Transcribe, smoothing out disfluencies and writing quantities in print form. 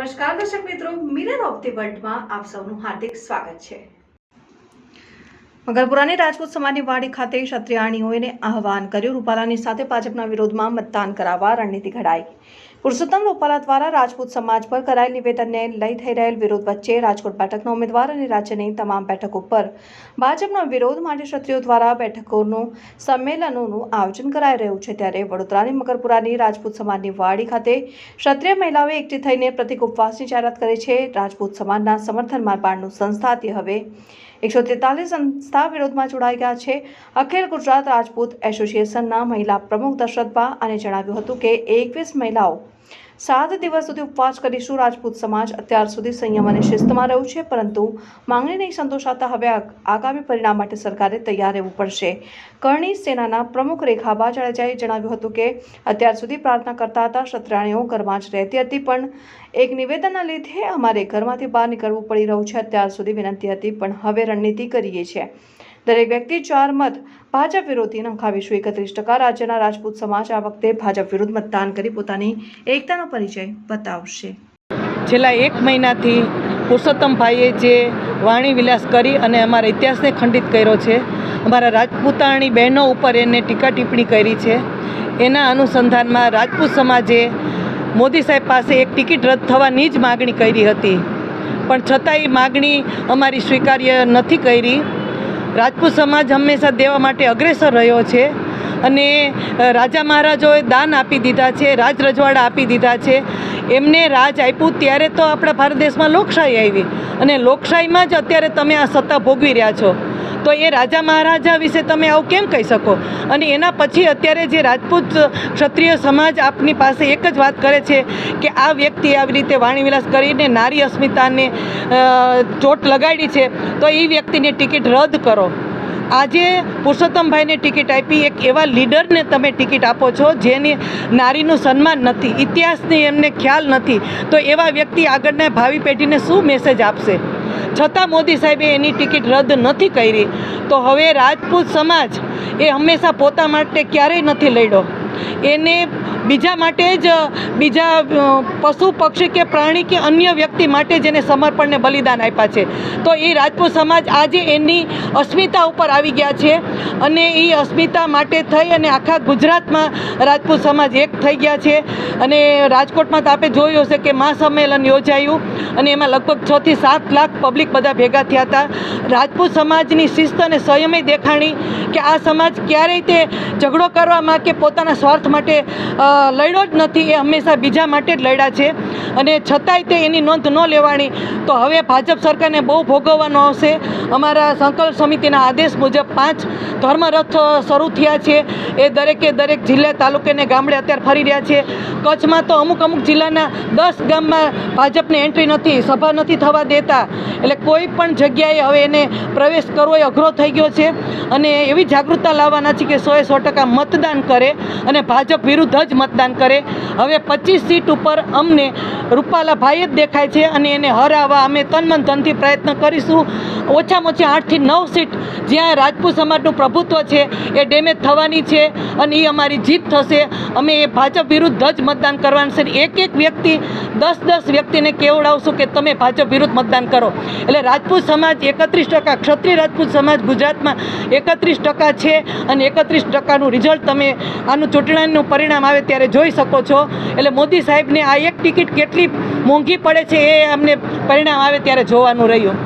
નમસ્કાર દર્શક મિત્રો, મિરર ઓફ ધી વર્લ્ડમાં આપ સૌનું હાર્દિક સ્વાગત છે। મગરપુરાની રાજપૂત સમાજની વાડી ખાતે ક્ષત્રિયાણીઓએ આહવાન કર્યું। રૂપાલાની સાથે ભાજપના વિરોધમાં મતદાન કરાવવા રણનીતિ ઘડાઈ। પુરુષોત્તમ રૂપાલા દ્વારા રાજપૂત સમાજ પર કરાયેલ નિવેદનને લઈ થઈ રહેલ વિરોધ વચ્ચે રાજકોટ બેઠકના ઉમેદવાર અને રાજ્યની તમામ બેઠકો પર ભાજપના વિરોધ માટે ક્ષત્રિયો દ્વારા બેઠકોનું સંમેલનોનું આયોજન કરાઈ રહ્યું છે। ત્યારે વડોદરાની મગરપુરાની રાજપૂત સમાજની વાડી ખાતે ક્ષત્રિય મહિલાઓએ એકઠી થઈને પ્રતિક ઉપવાસની જાહેરાત કરી છે। રાજપૂત સમાજના સમર્થનમાં બારનું સંસ્થાથી હવે 143 સંસ્થા વિરોધમાં જોડાઈ ગયા છે। અખિલ ગુજરાત રાજપૂત એસોસિએશનના મહિલા પ્રમુખ દશરથબા અને જણાવ્યું હતું કે 21 મહિલાઓ 7 દિવસ સુધી ઉપવાસ કરીશું। રાજપૂત સમાજ અત્યાર સુધી સંયમ અને શિસ્તમાં રહ્યું છે, પરંતુ માંગણી નહીં સંતોષાતા હવે આગામી પરિણામ માટે સરકારે તૈયાર રહેવું પડશે। કરણી સેનાના પ્રમુખ રેખાબા જાડેજાએ જણાવ્યું હતું કે અત્યાર સુધી પ્રાર્થના કરતા હતા, ક્ષત્રિયાણીઓ ઘરમાં જ રહેતી હતી, પણ એક નિવેદનના લીધે અમારે ઘરમાંથી બહાર નીકળવું પડી રહ્યું છે। અત્યાર સુધી વિનંતી હતી, પણ હવે રણનીતિ કરીએ છીએ। દરેક વ્યક્તિ 4 મત ભાજપ વિરોધી નંખાવીશું। 31% રાજ્યના રાજપૂત સમાજ આ વખતે ભાજપ વિરુદ્ધ મતદાન કરી પોતાની એકતાનો પરિચય બતાવશે। છેલ્લા 1 મહિનાથી પુરુષોત્તમભાઈએ જે વાણી વિલાસ કરી અને અમારા ઇતિહાસને ખંડિત કર્યો છે, અમારા રાજપૂતાણી બહેનો ઉપર એને ટીકા ટિપ્પણી કરી છે, એના અનુસંધાનમાં રાજપૂત સમાજે મોદી સાહેબ પાસે એક ટિકિટ રદ થવાની જ માગણી કરી હતી, પણ છતાં એ માગણી અમારી સ્વીકાર્ય નથી કરી। રાજપૂત સમાજ હંમેશા દેવા માટે અગ્રેસર રહ્યો છે અને રાજા મહારાજોએ દાન આપી દીધા છે, રાજ રજવાડા આપી દીધા છે। એમને રાજ આપ્યું ત્યારે તો આપણા ભારત દેશમાં લોકશાહી આવી, અને લોકશાહીમાં જ અત્યારે તમે આ સત્તા ભોગવી રહ્યા છો, તો એ રાજા મહારાજા વિશે તમે આવું કેમ કહી શકો? અને એના પછી અત્યારે જે રાજપૂત ક્ષત્રિય સમાજ આપની પાસે એક જ વાત કરે છે કે આ વ્યક્તિ આવી રીતે વાણીવિલાસ કરીને નારી અસ્મિતાને ચોટ લગાડી છે, તો એ વ્યક્તિની ટિકિટ રદ કરો। આજે પુરુષોત્તમભાઈને ટિકિટ આપી, એક એવા લીડરને તમે ટિકિટ આપો છો જેની નારીનું સન્માન નથી, ઇતિહાસની એમને ખ્યાલ નથી, તો એવા વ્યક્તિ આગળના ભાવિ પેઢીને શું મેસેજ આપશે? છતાં મોદી સાહેબે એની ટિકિટ રદ નથી કરી, તો હવે રાજપૂત સમાજ એ હંમેશા પોતા માટે ક્યારેય નથી લડ્યો, એને બીજા માટે જ, બીજા પશુ પક્ષી કે પ્રાણી કે અન્ય વ્યક્તિ માટે જ એને સમર્પણને બલિદાન આપ્યા છે। તો એ રાજપૂત સમાજ આજે એની અસ્મિતા ઉપર આવી ગયા છે, અને એ અસ્મિતા માટે થઈ અને આખા ગુજરાતમાં રાજપૂત સમાજ એક થઈ ગયા છે। અને રાજકોટમાં તો આપણે જોયું હશે કે મહાસંમેલન યોજાયું અને એમાં લગભગ 6 થી 7 લાખ પબ્લિક બધા ભેગા થયા હતા। રાજપૂત સમાજની શિસ્ત અને સંયમે દેખાણી કે આ સમાજ ક્યારેય તે ઝઘડો કરવામાં કે પોતાના સ્વાર્થ માટે લડ્યો જ નથી, એ હંમેશા બીજા માટે જ લડ્યા છે, અને છતાંય તે એની નોંધ ન લેવાની, તો હવે ભાજપ સરકારને બહુ ભોગવવાનો આવશે। અમારા સંકલ્પ સમિતિના આદેશ મુજબ 5 ધર્મરથ શરૂ થયા છે, એ દરેક જિલ્લા તાલુકે ને ગામડે અત્યારે ફરી રહ્યા છે। કચ્છમાં તો અમુક જિલ્લાના 10 ગામમાં ભાજપને એન્ટ્રી નથી, સભા નથી થવા દેતા, એટલે કોઈ પણ જગ્યાએ હવે એને પ્રવેશ કરવો એ અઘરો થઈ ગયો છે, અને એવી જાગૃતતા લાવવાના છે કે 100% મતદાન કરે અને ભાજપ વિરુદ્ધ જ મતદાન કરે। હવે 25 સીટ ઉપર અમને રૂપાલાભાઈ જ દેખાય છે, અને એને હરાવવા અમે તન ધનથી પ્રયત્ન કરીશું। ઓછામાં ઓછી 8 થી 9 સીટ જ્યાં રાજપૂત સમાજનું પ્રભુત્વ છે એ ડેમેજ થવાની છે, અને એ અમારી જીત થશે। અમે એ ભાજપ વિરુદ્ધ જ મતદાન કરવાનું છે। એક વ્યક્તિ 10 વ્યક્તિને કેવડાવશું કે તમે ભાજપ વિરુદ્ધ મતદાન કરો। એટલે રાજપૂત સમાજ 31%, ક્ષત્રિય રાજપૂત સમાજ ગુજરાતમાં 31% છે, અને 31%નું રિઝલ્ટ તમે આનું ચૂંટણીનું પરિણામ આવે ત્યારે જોઈ શકો છો। એટલે મોદી સાહેબને આ એક ટિકિટ કેટલી મોંઘી પડે છે એ અમને પરિણામ આવે ત્યારે જોવાનું રહ્યું।